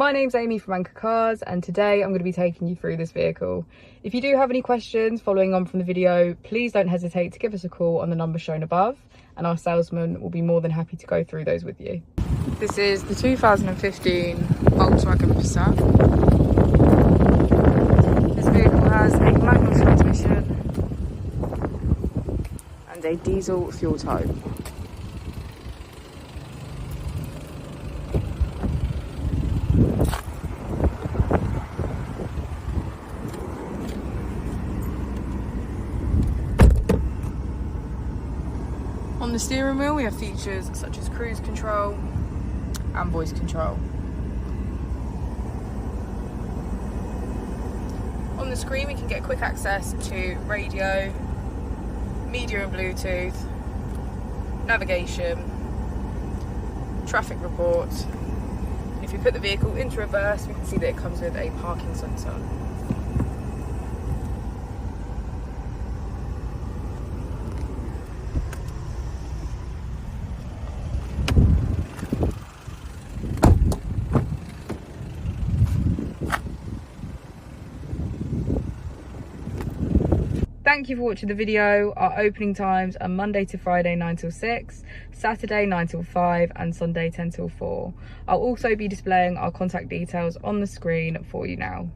My name's Amy from Anchor Cars, and today I'm going to be taking you through this vehicle. If you do have any questions following on from the video, please don't hesitate to give us a call on the number shown above, and our salesman will be more than happy to go through those with you. This is the 2015 Volkswagen Passat. This vehicle has a manual transmission and a diesel fuel type. On the steering wheel we have features such as cruise control and voice control. On the screen we can get quick access to radio, media and Bluetooth, navigation, traffic report. If you put the vehicle into reverse we can see that it comes with a parking sensor. Thank you for watching the video. Our opening times are Monday to Friday 9 till 6, Saturday 9 till 5 and Sunday 10 till 4. I'll also be displaying our contact details on the screen for you now.